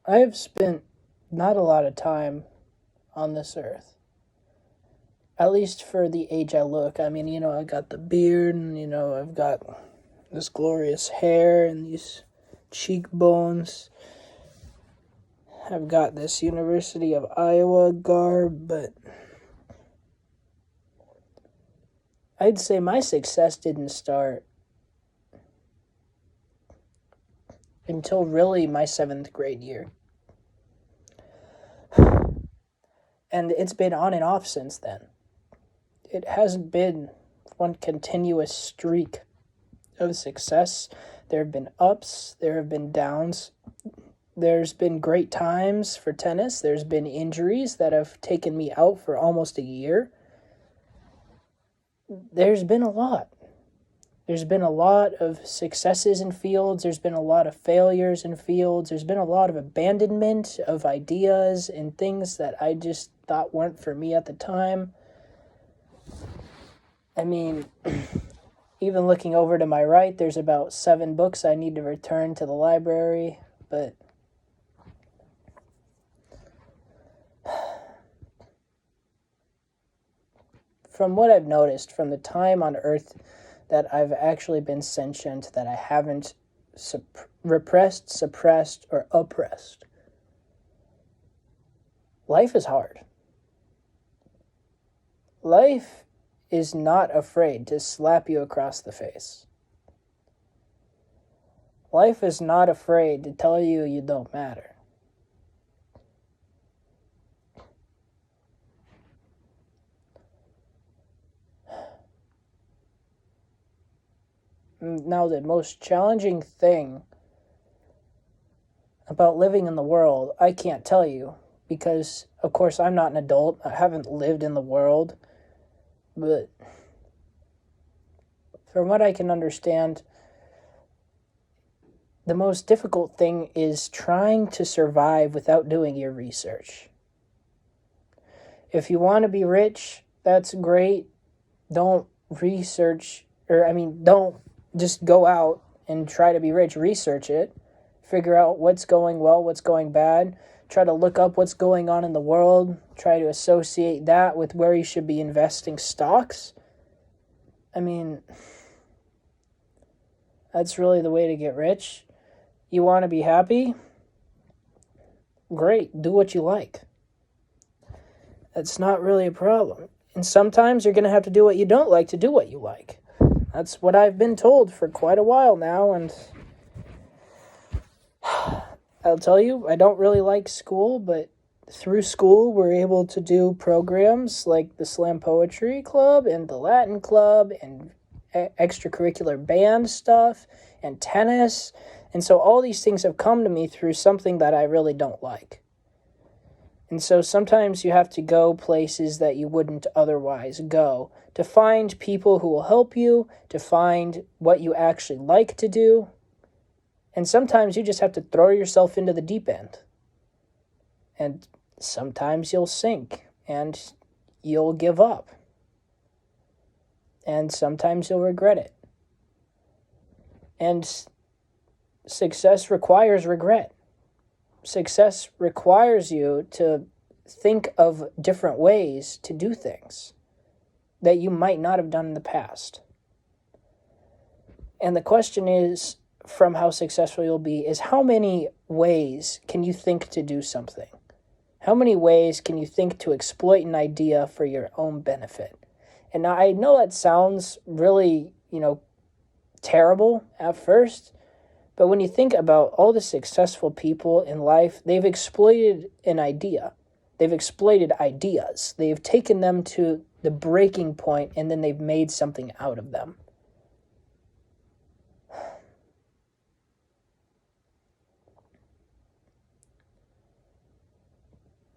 I have spent not a lot of time on this earth. At least for the age I look. I mean, I got the beard and, I've got this glorious hair and these cheekbones. I've got this University of Iowa garb, but I'd say my success didn't start until really my 7th grade year. And it's been on and off since then. It hasn't been one continuous streak of success. There have been ups, there have been downs. There's been great times for tennis. There's been injuries that have taken me out for almost a year. There's been a lot. There's been a lot of successes in fields. There's been a lot of failures in fields. There's been a lot of abandonment of ideas and things that I just thought weren't for me at the time. I mean, even looking over to my right, there's about 7 books I need to return to the library, but from what I've noticed from the time on Earth that I've actually been sentient, that I haven't repressed, suppressed, or oppressed, life is hard. Life is not afraid to slap you across the face. Life is not afraid to tell you you don't matter. Now, the most challenging thing about living in the world, I can't tell you, because, of course, I'm not an adult. I haven't lived in the world. But from what I can understand, the most difficult thing is trying to survive without doing your research. If you want to be rich, that's great. Don't don't just go out and try to be rich. Research it. Figure out what's going well, what's going bad. Try to look up what's going on in the world. Try to associate that with where you should be investing stocks. I mean, that's really the way to get rich. You want to be happy? Great, do what you like. That's not really a problem. And sometimes you're going to have to do what you don't like to do what you like. That's what I've been told for quite a while now, and I'll tell you, I don't really like school, but through school we're able to do programs like the Slam Poetry Club and the Latin Club and extracurricular band stuff and tennis. And so all these things have come to me through something that I really don't like. And so sometimes you have to go places that you wouldn't otherwise go to find people who will help you, to find what you actually like to do. And sometimes you just have to throw yourself into the deep end. And sometimes you'll sink and you'll give up. And sometimes you'll regret it. And success requires regret. Success requires you to think of different ways to do things that you might not have done in the past. And the question is, from how successful you'll be, is how many ways can you think to do something? How many ways can you think to exploit an idea for your own benefit? And now I know that sounds really, terrible at first, but when you think about all the successful people in life, they've exploited an idea. They've exploited ideas. They've taken them to the breaking point, and then they've made something out of them.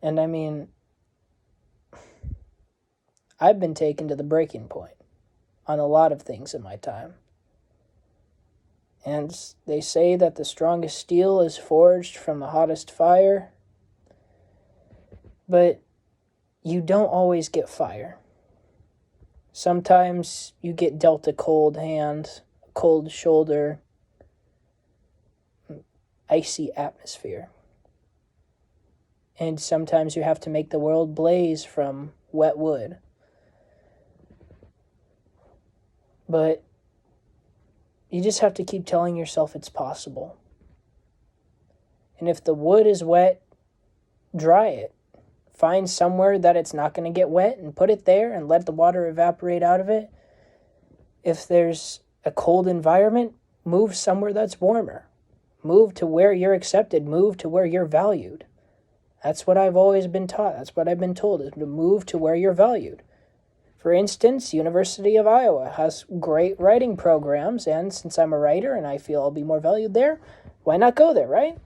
And I mean, I've been taken to the breaking point on a lot of things in my time. And they say that the strongest steel is forged from the hottest fire. But you don't always get fire. Sometimes you get dealt a cold hand, a cold shoulder, icy atmosphere. And sometimes you have to make the world blaze from wet wood. But you just have to keep telling yourself it's possible. And if the wood is wet, dry it. Find somewhere that it's not going to get wet and put it there and let the water evaporate out of it. If there's a cold environment, move somewhere that's warmer. Move to where you're accepted. Move to where you're valued. That's what I've always been taught. That's what I've been told, is to move to where you're valued. For instance, University of Iowa has great writing programs, and since I'm a writer and I feel I'll be more valued there, why not go there, right?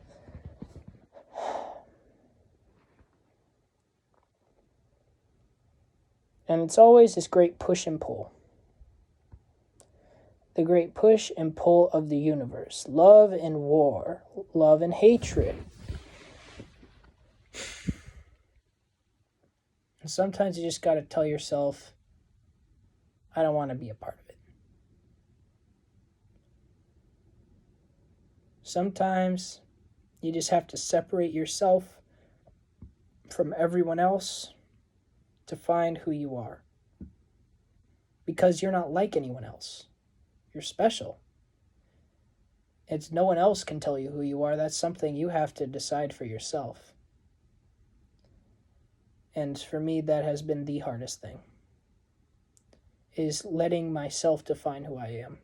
And it's always this great push and pull. The great push and pull of the universe. Love and war. Love and hatred. And sometimes you just got to tell yourself, I don't want to be a part of it. Sometimes you just have to separate yourself from everyone else to find who you are. Because you're not like anyone else. You're special. It's no one else can tell you who you are. That's something you have to decide for yourself. And for me, that has been the hardest thing, is letting myself define who I am.